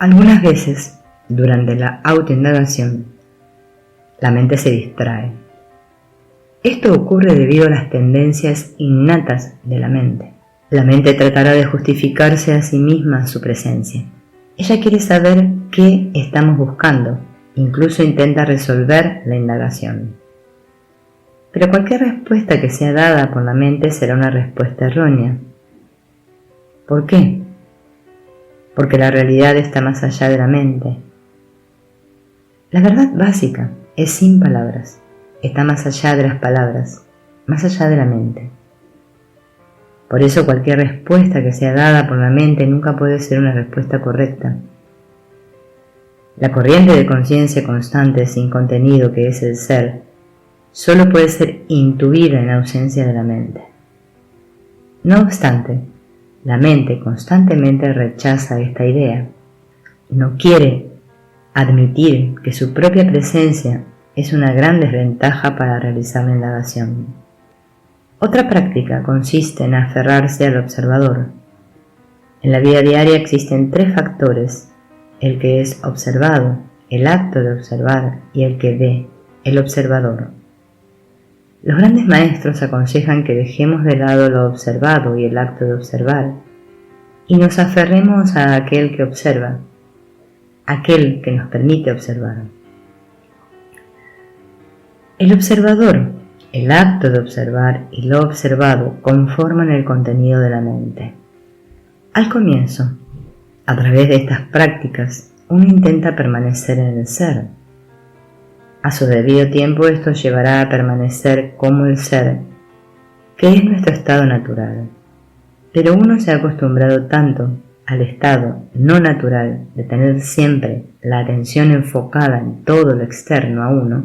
Algunas veces, durante la autoindagación, la mente se distrae. Esto ocurre debido a las tendencias innatas de la mente. La mente tratará de justificarse a sí misma su presencia. Ella quiere saber qué estamos buscando, incluso intenta resolver la indagación. Pero cualquier respuesta que sea dada por la mente será una respuesta errónea. ¿Por qué? Porque la realidad está más allá de la mente. La verdad básica es sin palabras, está más allá de las palabras, más allá de la mente. Por eso cualquier respuesta que sea dada por la mente nunca puede ser una respuesta correcta. La corriente de conciencia constante sin contenido que es el ser, solo puede ser intuida en ausencia de la mente. No obstante, la mente constantemente rechaza esta idea. No quiere admitir que su propia presencia es una gran desventaja para realizar la indagación. Otra práctica consiste en aferrarse al observador. En la vida diaria existen 3 factores: el que es observado, el acto de observar y el que ve, el observador. Los grandes maestros aconsejan que dejemos de lado lo observado y el acto de observar y nos aferremos a aquel que observa, aquel que nos permite observar. El observador, el acto de observar y lo observado conforman el contenido de la mente. Al comienzo, a través de estas prácticas, uno intenta permanecer en el ser. A su debido tiempo esto llevará a permanecer como el ser, que es nuestro estado natural. Pero uno se ha acostumbrado tanto al estado no natural de tener siempre la atención enfocada en todo lo externo a uno,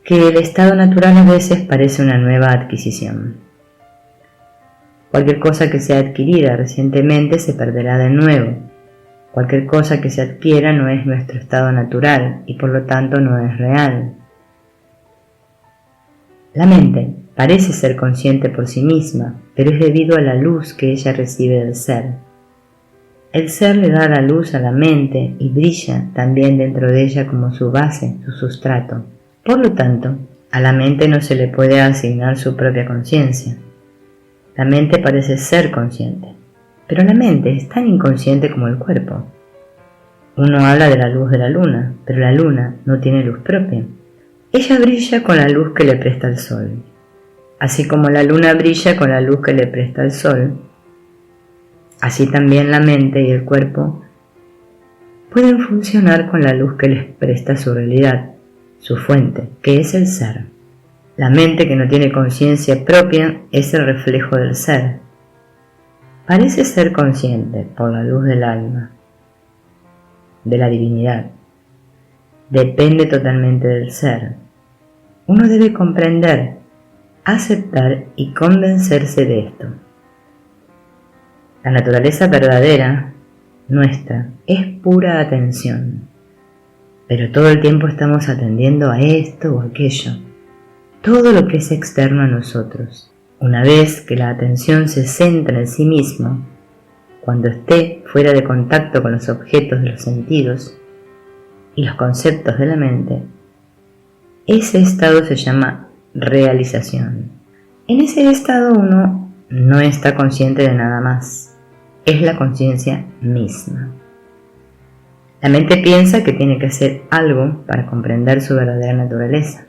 que el estado natural a veces parece una nueva adquisición. Cualquier cosa que sea adquirida recientemente se perderá de nuevo. Cualquier cosa que se adquiera no es nuestro estado natural y por lo tanto no es real. La mente parece ser consciente por sí misma, pero es debido a la luz que ella recibe del ser. El ser le da la luz a la mente y brilla también dentro de ella como su base, su sustrato. Por lo tanto, a la mente no se le puede asignar su propia conciencia. La mente parece ser consciente, pero la mente es tan inconsciente como el cuerpo. Uno habla de la luz de la luna, pero la luna no tiene luz propia. Ella brilla con la luz que le presta el sol. Así como la luna brilla con la luz que le presta el sol, así también la mente y el cuerpo pueden funcionar con la luz que les presta su realidad, su fuente, que es el ser. La mente que no tiene conciencia propia es el reflejo del ser. Parece ser consciente por la luz del alma, de la divinidad. Depende totalmente del ser. Uno debe comprender, aceptar y convencerse de esto. La naturaleza verdadera, nuestra, es pura atención. Pero todo el tiempo estamos atendiendo a esto o aquello, todo lo que es externo a nosotros. Una vez que la atención se centra en sí mismo, cuando esté fuera de contacto con los objetos de los sentidos y los conceptos de la mente, ese estado se llama realización. En ese estado uno no está consciente de nada más, es la conciencia misma. La mente piensa que tiene que hacer algo para comprender su verdadera naturaleza.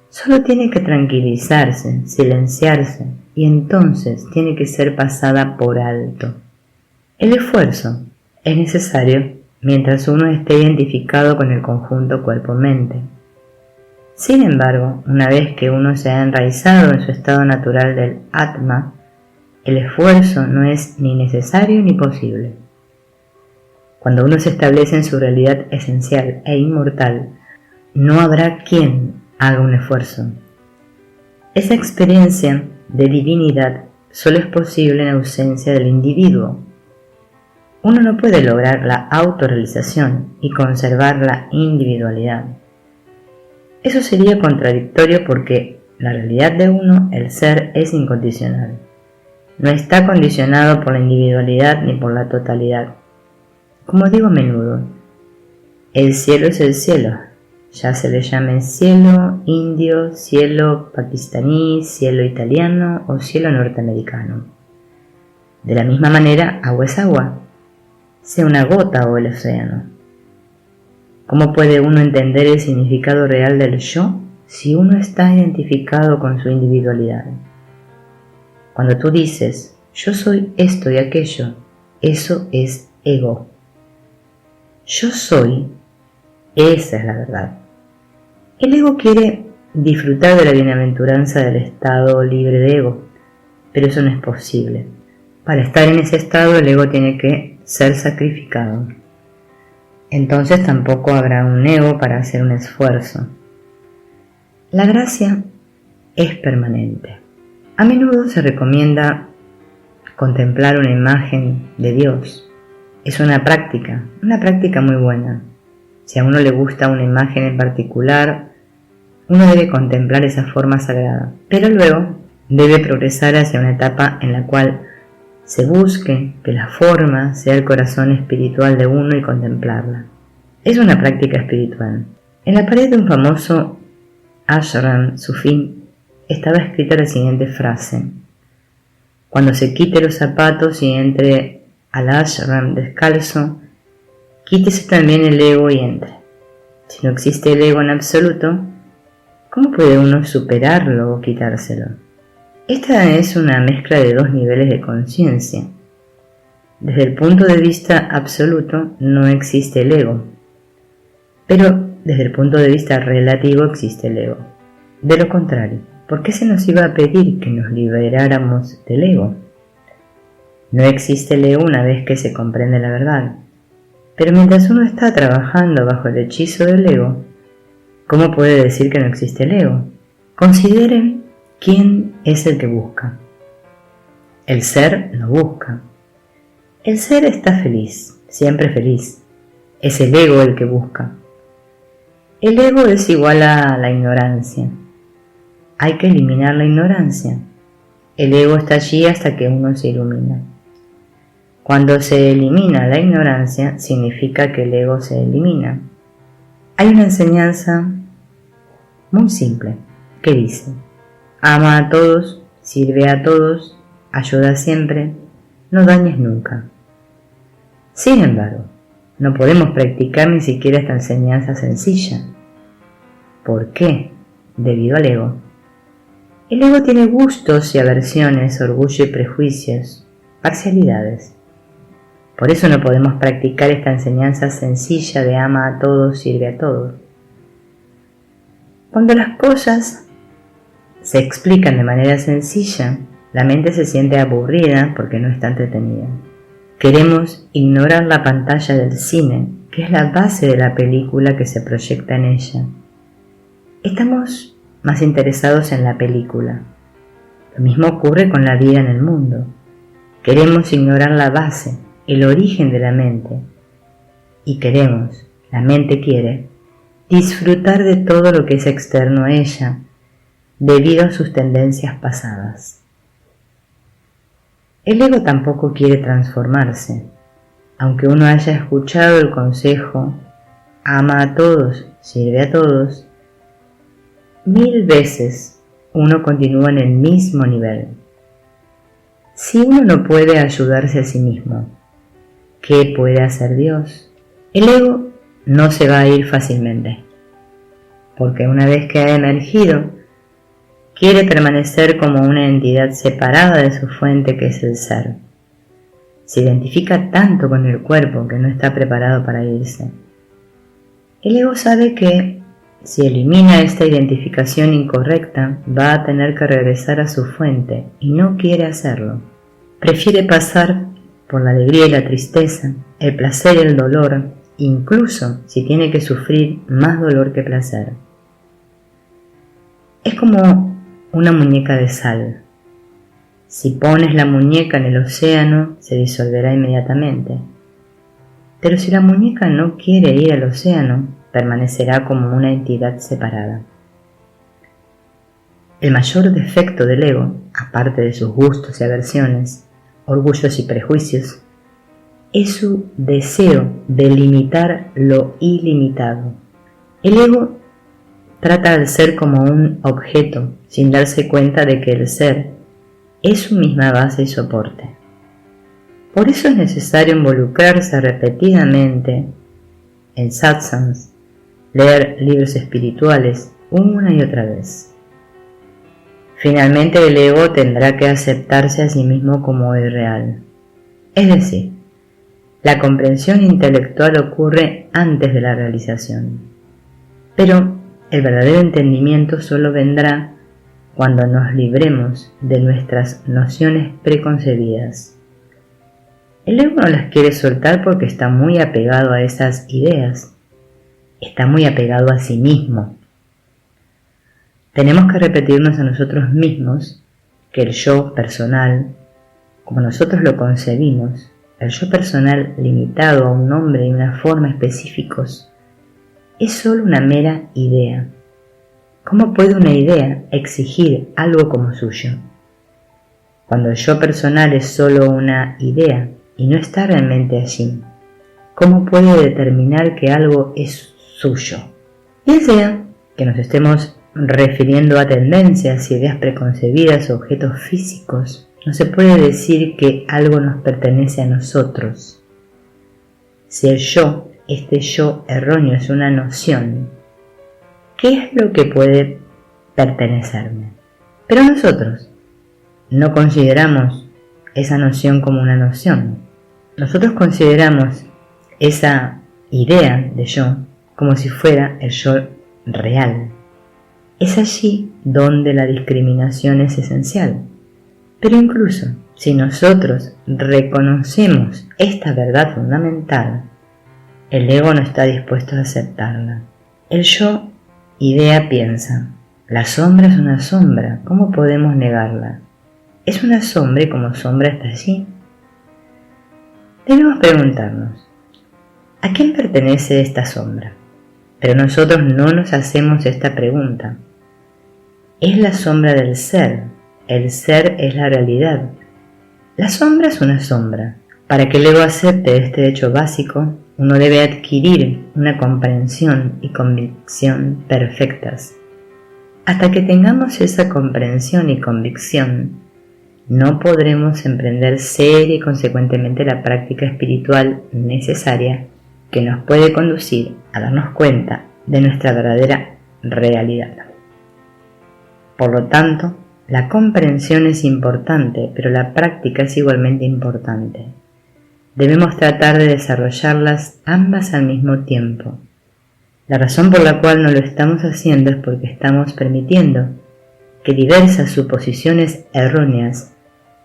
Solo tiene que tranquilizarse, silenciarse, y entonces tiene que ser pasada por alto. El esfuerzo es necesario mientras uno esté identificado con el conjunto cuerpo-mente. Sin embargo, una vez que uno se ha enraizado en su estado natural del Atma, el esfuerzo no es ni necesario ni posible. Cuando uno se establece en su realidad esencial e inmortal, no habrá quien haga un esfuerzo. Esa experiencia de divinidad solo es posible en ausencia del individuo. Uno no puede lograr la autorrealización y conservar la individualidad. Eso sería contradictorio porque la realidad de uno, el ser, es incondicional. no está condicionado por la individualidad ni por la totalidad. Como digo a menudo, el cielo es el cielo, ya se le llame cielo indio, cielo pakistaní, cielo italiano o cielo norteamericano. De la misma manera, agua es agua, sea una gota o el océano. ¿Cómo puede uno entender el significado real del yo si uno está identificado con su individualidad? Cuando tú dices, yo soy esto y aquello, eso es ego. Yo soy, esa es la verdad. El ego quiere disfrutar de la bienaventuranza del estado libre de ego, pero eso no es posible. Para estar en ese estado el ego tiene que ser sacrificado. Entonces tampoco habrá un ego para hacer un esfuerzo. La gracia es permanente. A menudo se recomienda contemplar una imagen de Dios. Es una práctica muy buena. Si a uno le gusta una imagen en particular, uno debe contemplar esa forma sagrada, pero luego debe progresar hacia una etapa en la cual se busque que la forma sea el corazón espiritual de uno y contemplarla. Es una práctica espiritual. En la pared de un famoso ashram sufí estaba escrita la siguiente frase: cuando se quite los zapatos y entre al ashram descalzo, quítese también el ego y entre. Si no existe el ego en absoluto, ¿cómo puede uno superarlo o quitárselo? Esta es una mezcla de dos niveles de conciencia. Desde el punto de vista absoluto no existe el ego, pero desde el punto de vista relativo existe el ego. De lo contrario, ¿por qué se nos iba a pedir que nos liberáramos del ego? No existe el ego una vez que se comprende la verdad. Pero mientras uno está trabajando bajo el hechizo del ego, ¿cómo puede decir que no existe el ego? Consideren quién es el que busca. El ser no busca. El ser está feliz, siempre feliz. Es el ego el que busca. El ego es igual a la ignorancia. Hay que eliminar la ignorancia. El ego está allí hasta que uno se ilumina. Cuando se elimina la ignorancia, significa que el ego se elimina. Hay una enseñanza muy simple que dice: ama a todos, sirve a todos, ayuda siempre, no dañes nunca. Sin embargo, no podemos practicar ni siquiera esta enseñanza sencilla. ¿Por qué? Debido al ego. El ego tiene gustos y aversiones, orgullo y prejuicios, parcialidades. Por eso no podemos practicar esta enseñanza sencilla de ama a todos, sirve a todos. Cuando las cosas se explican de manera sencilla, la mente se siente aburrida porque no está entretenida. Queremos ignorar la pantalla del cine, que es la base de la película que se proyecta en ella. Estamos más interesados en la película. Lo mismo ocurre con la vida en el mundo. Queremos ignorar la base, el origen de la mente, y la mente quiere, disfrutar de todo lo que es externo a ella, debido a sus tendencias pasadas. El ego tampoco quiere transformarse, aunque uno haya escuchado el consejo, ama a todos, sirve a todos, 1000 veces uno continúa en el mismo nivel. Si uno no puede ayudarse a sí mismo, ¿qué puede hacer Dios? El ego no se va a ir fácilmente, porque una vez que ha emergido, quiere permanecer como una entidad separada de su fuente que es el ser. Se identifica tanto con el cuerpo que no está preparado para irse. El ego sabe que si elimina esta identificación incorrecta, va a tener que regresar a su fuente y no quiere hacerlo. Prefiere pasar por la alegría y la tristeza, el placer y el dolor, incluso si tiene que sufrir más dolor que placer. Es como una muñeca de sal. Si pones la muñeca en el océano, se disolverá inmediatamente. Pero si la muñeca no quiere ir al océano, permanecerá como una entidad separada. El mayor defecto del ego, aparte de sus gustos y aversiones, orgullos y prejuicios, es su deseo de limitar lo ilimitado. El ego trata al ser como un objeto, sin darse cuenta de que el ser es su misma base y soporte. Por eso es necesario involucrarse repetidamente en satsangs, leer libros espirituales una y otra vez. Finalmente el ego tendrá que aceptarse a sí mismo como irreal. Es decir, la comprensión intelectual ocurre antes de la realización. Pero el verdadero entendimiento solo vendrá cuando nos libremos de nuestras nociones preconcebidas. El ego no las quiere soltar porque está muy apegado a esas ideas. Está muy apegado a sí mismo. Tenemos que repetirnos a nosotros mismos que el yo personal, como nosotros lo concebimos, el yo personal limitado a un nombre y una forma específicos, es solo una mera idea. ¿Cómo puede una idea exigir algo como suyo? Cuando el yo personal es solo una idea y no está realmente allí, ¿cómo puede determinar que algo es suyo? Bien sea que nos estemos refiriendo a tendencias, ideas preconcebidas o objetos físicos, no se puede decir que algo nos pertenece a nosotros. Si el yo, este yo erróneo, es una noción, ¿qué es lo que puede pertenecerme? Pero nosotros no consideramos esa noción como una noción. Nosotros consideramos esa idea de yo como si fuera el yo real. Es allí donde la discriminación es esencial. Pero incluso si nosotros reconocemos esta verdad fundamental, el ego no está dispuesto a aceptarla. El yo, idea, piensa: la sombra es una sombra, ¿cómo podemos negarla? Es una sombra y como sombra está allí. Debemos preguntarnos: ¿a quién pertenece esta sombra? Pero nosotros no nos hacemos esta pregunta. Es la sombra del ser. El ser es la realidad. La sombra es una sombra. Para que el ego acepte este hecho básico, uno debe adquirir una comprensión y convicción perfectas. Hasta que tengamos esa comprensión y convicción, no podremos emprender seria y consecuentemente la práctica espiritual necesaria que nos puede conducir a darnos cuenta de nuestra verdadera realidad. Por lo tanto, la comprensión es importante, pero la práctica es igualmente importante. Debemos tratar de desarrollarlas ambas al mismo tiempo. La razón por la cual no lo estamos haciendo es porque estamos permitiendo que diversas suposiciones erróneas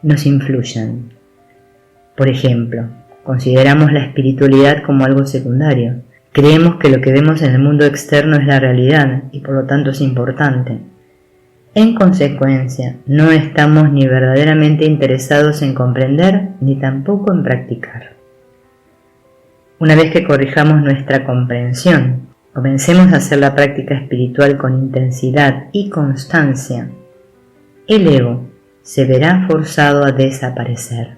nos influyan. Por ejemplo, consideramos la espiritualidad como algo secundario. Creemos que lo que vemos en el mundo externo es la realidad y por lo tanto es importante. En consecuencia, no estamos ni verdaderamente interesados en comprender ni tampoco en practicar. Una vez que corrijamos nuestra comprensión, comencemos a hacer la práctica espiritual con intensidad y constancia, el ego se verá forzado a desaparecer.